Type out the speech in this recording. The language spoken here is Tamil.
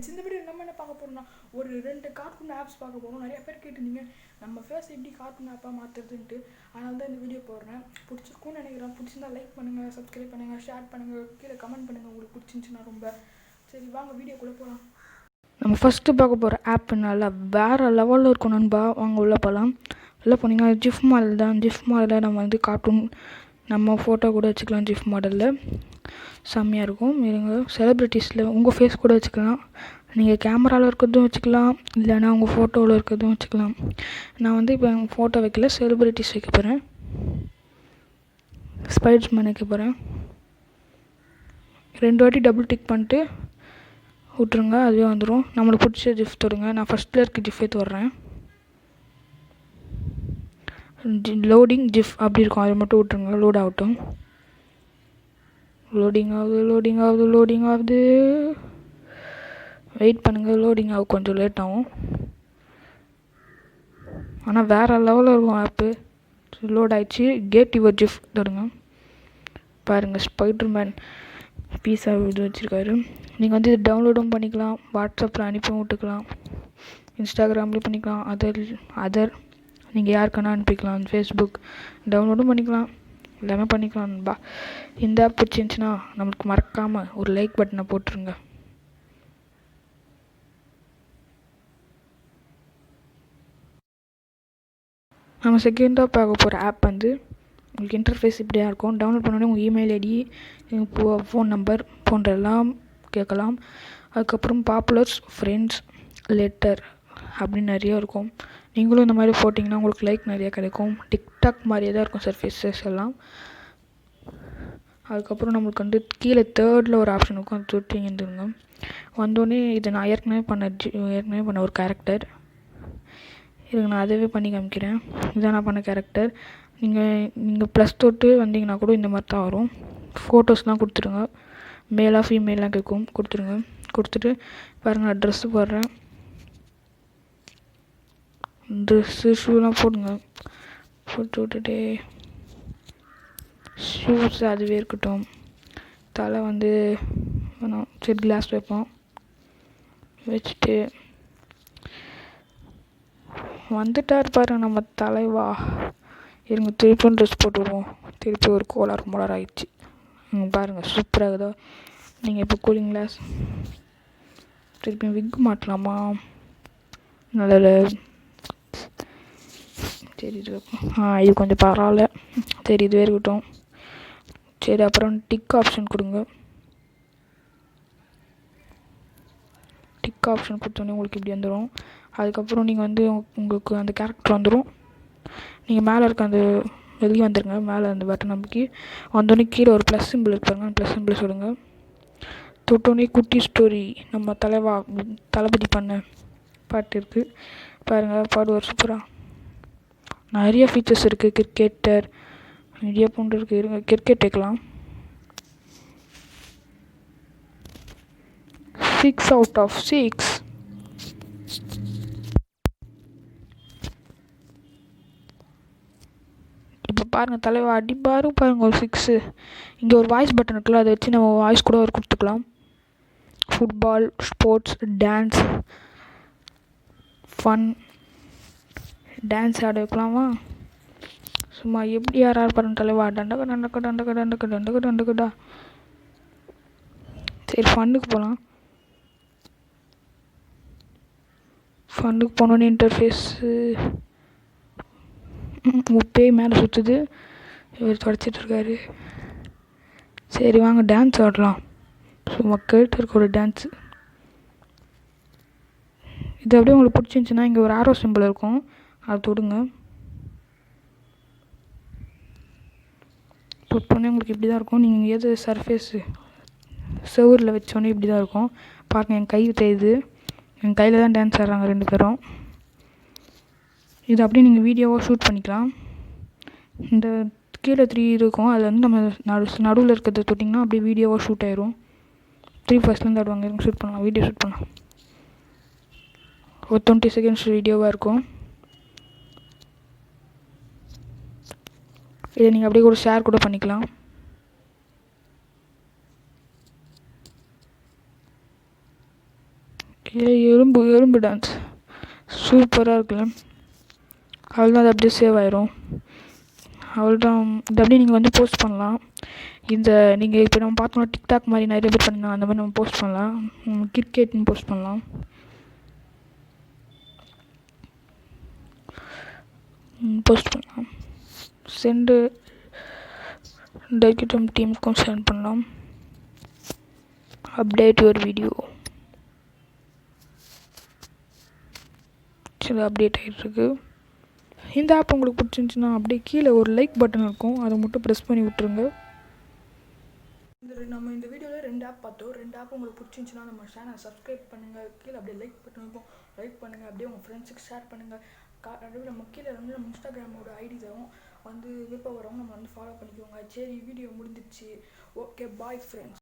ஃப்ரெண்ட்ஸ், இந்த வீடியோ நம்ம என்ன பார்க்க போகிறோம்னா ஒரு 2 கார்ட்டூன் ஆப்ஸ் பார்க்க போகிறோம். நிறைய பேர் கேட்டிருந்தீங்க நம்ம ஃபேஸ் எப்படி கார்ட்டூன் ஆப்பாக மாற்றுறதுன்ட்டு. அதனால தான் இந்த வீடியோ போடுறேன். பிடிச்சிருக்கும்னு நினைக்கிறேன். பிடிச்சிருந்தா லைக் பண்ணுங்கள், சப்ஸ்கிரைப் பண்ணுங்கள், ஷேர் பண்ணுங்கள், கீழே கமெண்ட் பண்ணுங்கள் உங்களுக்கு பிடிச்சிருந்துச்சுன்னா. ரொம்ப சரி, வாங்க வீடியோக்குள்ளே போகலாம். நம்ம ஃபஸ்ட்டு பார்க்க போகிற ஆப் நல்லா வேறு லெவலில் இருக்கும் நண்பா. வாங்க உள்ளே போகலாம். உள்ளே போனீங்கன்னா ஜிஃப் மாடல் தான். ஜிஃப் மாடலில் நம்ம வந்து கார்ட்டூன் நம்ம ஃபோட்டோ கூட வச்சுக்கலாம். ஜிஃப் மாடலில் செம்மையாக இருக்கும். இருங்க, செலிப்ரிட்டிஸில் உங்கள் ஃபேஸ் கூட வச்சுக்கலாம். நீங்கள் கேமராவில் இருக்கிறதும் வச்சுக்கலாம், இல்லைனா உங்கள் ஃபோட்டோவில் இருக்கிறதும் வச்சுக்கலாம். நான் வந்து இப்போ எங்கள் ஃபோட்டோ வைக்கல, செலிப்ரிட்டிஸ் வைக்க போகிறேன். ஸ்பைடர்மேன் வைக்க போகிறேன். 2 வாட்டி டபுள் டிக் பண்ணிட்டு விட்ருங்க, அதுவே வந்துடும். நம்மளுக்கு பிடிச்ச ஜிஃப் தொடுங்க. நான் ஃபஸ்ட்டில் இருக்க ஜிஃபே தொடுறேன். லோடிங் ஜிஃப் அப்படி இருக்கும், அதை மட்டும் விட்ருங்க. லோட் ஆகட்டும். லோடிங் ஆகுது. வெயிட் பண்ணுங்கள், லோடிங் ஆகும், கொஞ்சம் லேட் ஆகும். ஆனால் வேறு லெவலில் இருக்கும் ஆப்பு. லோட் ஆகிடுச்சு. கேட் யுவர் ஜிஃப் தொடுங்க. பாருங்கள், ஸ்பைடர்மேன் பீஸா இது வச்சுருக்காரு. நீங்கள் வந்து இது டவுன்லோடும் பண்ணிக்கலாம், வாட்ஸ்அப்பில் அனுப்பியும் விட்டுக்கலாம், இன்ஸ்டாகிராம்லேயும் பண்ணிக்கலாம், அதர் நீங்கள் யாருக்கானா அனுப்பிக்கலாம், ஃபேஸ்புக் டவுன்லோடும் பண்ணிக்கலாம், எல்லாமே பண்ணிக்கலாம் நண்பா. இந்த ஆப் பிடிச்சிருந்துச்சின்னா நம்மளுக்கு மறக்காமல் ஒரு லைக் பட்டனை போட்டுருங்க. நம்ம செகண்டாக பார்க்க போகிற ஆப் வந்து உங்களுக்கு இன்டர்ஃபேஸ் இப்படியா இருக்கும். டவுன்லோட் பண்ணோடனே உங்கள் இமெயில் ஐடி, ஃபோன் நம்பர் போன்ற எல்லாம் கேட்கலாம். அதுக்கப்புறம் பாப்புலர்ஸ், ஃப்ரெண்ட்ஸ், லெட்டர் அப்படின்னு நிறைய இருக்கும். நீங்களும் இந்த மாதிரி போட்டிங்கன்னா உங்களுக்கு லைக் நிறையா கிடைக்கும். டிக்டாக் மாதிரியே தான் இருக்கும் சர்ஃபேஸஸ் எல்லாம். அதுக்கப்புறம் நம்மளுக்கு வந்து கீழே தேர்டில் ஒரு ஆப்ஷன் இருக்கும், அது தொட்டிங்கன்னு வந்தோடனே இதை நான் ஏற்கனவே பண்ண ஒரு கேரக்டர். இதுக்கு நான் அதவே பண்ணி காமிக்கிறேன். இதான் நான் பண்ண கேரக்டர். நீங்கள் ப்ளஸ் தொட்டு வந்தீங்கன்னா கூட இந்த மாதிரி தான் வரும். ஃபோட்டோஸ்லாம் கொடுத்துருங்க. மேலாக ஃபீமேலாம் கேட்கும், கொடுத்துருங்க. கொடுத்துட்டு பாருங்கள், நான் ட்ரெஸ்ஸு போடுறேன். ட்ரெஸ்ஸு ஷூலாம் போடுங்க. போட்டு விட்டுட்டு ஷூஸ் அதுவே இருக்கட்டும். தலை வந்து வேணும், சரி கிளாஸ் வைப்போம். வச்சுட்டு வந்துட்டார் பாரு நம்ம தலைவா. இருங்க, திருப்பியும் ட்ரெஸ் போட்டு விடுவோம். திருப்பி ஒரு கோளாறு ஆகிடுச்சு. பாருங்கள், சூப்பராக இருக்குதோ. நீங்கள் இப்போ கூலிங் கிளாஸ் திருப்பியும் விக் மாட்டலாமா? நல்ல சரி, இது கொஞ்சம் பரவாயில்ல. சரி, இதுவே இருக்கட்டும். சரி, அப்புறம் டிக் ஆப்ஷன் கொடுங்க. டிக் ஆப்ஷன் கொடுத்தோன்னே உங்களுக்கு இப்படி வந்துடும். அதுக்கப்புறம் நீங்கள் வந்து உங்களுக்கு அந்த கேரக்டர் வந்துடும். நீங்கள் மேலே இருக்க அந்த வெளியே வந்துடுங்க. மேலே அந்த பட்டன் நம்பிக்கை வந்தோடனே கீழே ஒரு ப்ளஸ் சிம்பிள் இருப்பாருங்க, அந்த ப்ளஸ் சிம்பிள் சொல்லுங்க. தொட்டோடனே குட்டி ஸ்டோரி நம்ம தளபதி பண்ண பாட்டு இருக்குது பாருங்கள். பாடுவார் சூப்பராக. நிறைய ஃபீச்சர்ஸ் இருக்குது. கிரிக்கெட்டர் நிறைய போன்று இருக்குது. இருங்க, கிரிக்கெட் வைக்கலாம். 6 out of 6. இப்போ பாருங்கள், தலைவா அடிப்பாரு பாருங்கள், ஒரு 6. இங்கே ஒரு வாய்ஸ் பட்டன் இருக்குல்ல, அதை வச்சு நம்ம வாய்ஸ் கூட ஒரு கொடுத்துக்கலாம். Football, sports, dance, fun, dance ஆட வைக்கலாமா? சும்மா எப்படி யாராவது பாருங்க தலைவா. டண்டக்கடா. சரி, ஃபன்னுக்கு போகலாம். ஃபன்னுக்கு போனோன்னே இன்டர்ஃபேஸு பேய் மேலே சுற்றுது, இவர் தொடச்சிட்ருக்காரு. சரி வாங்க, டான்ஸ் ஆடலாம். சும்மா கேட்டு இருக்க ஒரு டான்ஸு. இது அப்படியே உங்களுக்கு பிடிச்சிருந்துச்சின்னா இங்கே ஒரு ஆரோ சிம்பிள் இருக்கும், அதை தொடுங்க. தொட்டோன்னே உங்களுக்கு இப்படி தான் இருக்கும். நீங்கள் எது சர்ஃபேஸு செவரில் வச்சோன்னே இப்படி தான் இருக்கும். பாருங்கள், என் கை தெரியுது. என் கையில் தான் டான்ஸ் ஆடுறாங்க 2 பேரும். இது அப்படியே நீங்கள் வீடியோவாக ஷூட் பண்ணிக்கலாம். இந்த கீழே 3 இருக்கும், அதில் வந்து நம்ம நடுவில் இருக்கிறத தொட்டிங்கன்னா அப்படியே வீடியோவாக ஷூட் ஆயிரும். 3 ஃபர்ஸ்ட்லேருந்து ஆடுவாங்க. ஷூட் பண்ணலாம், வீடியோ ஷூட் பண்ணலாம். ஒரு 20 செகண்ட்ஸ் வீடியோவாக இருக்கும். இதை நீங்கள் அப்படியே கூட ஷேர் கூட பண்ணிக்கலாம். எறும்பு எறும்பு டான்ஸ் சூப்பராக இருக்குல்ல. அவ்வளோதான், அது அப்படியே சேவ் ஆயிரும். அவ்வளோதான். இது அப்படியே நீங்கள் வந்து போஸ்ட் பண்ணலாம். இந்த நீங்கள் இப்போ நம்ம பார்த்தோம்னா டிக்டாக் மாதிரி நிறைய பேர் பண்ணலாம். அந்த மாதிரி நம்ம போஸ்ட் பண்ணலாம். கிரிக்கெட்னு போஸ்ட் பண்ணலாம். போஸ்ட் பண்ணலாம். சென்டு டெக்கிட்டம் டீமுக்கும் சென்ட் பண்ணலாம். Update your video. சரி, அப்டேட் ஆகிட்டுருக்கு. இந்த ஆப் உங்களுக்கு பிடிச்சிருந்துச்சின்னா அப்படியே கீழே ஒரு லைக் பட்டன் இருக்கும், அதை மட்டும் ப்ரெஸ் பண்ணி விட்டுருங்க. நம்ம இந்த வீடியோவில் 2 ஆப் பார்த்தோம். 2 ஆப் உங்களுக்கு பிடிச்சிருந்துச்சின்னா நம்ம சேனலை சப்ஸ்கிரைப் பண்ணுங்கள். கீழே அப்படியே லைக் பட்டன் இருக்கும், லைக் பண்ணுங்கள். அப்படியே உங்கள் ஃப்ரெண்ட்ஸுக்கு ஷேர் பண்ணுங்கள். நம்ம கீழே வந்து நம்ம இன்ஸ்டாகிராமோட ஐடி தரும், வந்து விருப்பம் வரவங்க நம்ம வந்து ஃபாலோ பண்ணிக்கோங்க. சரி, வீடியோ முடிஞ்சிடுச்சு. Okay, bye friends.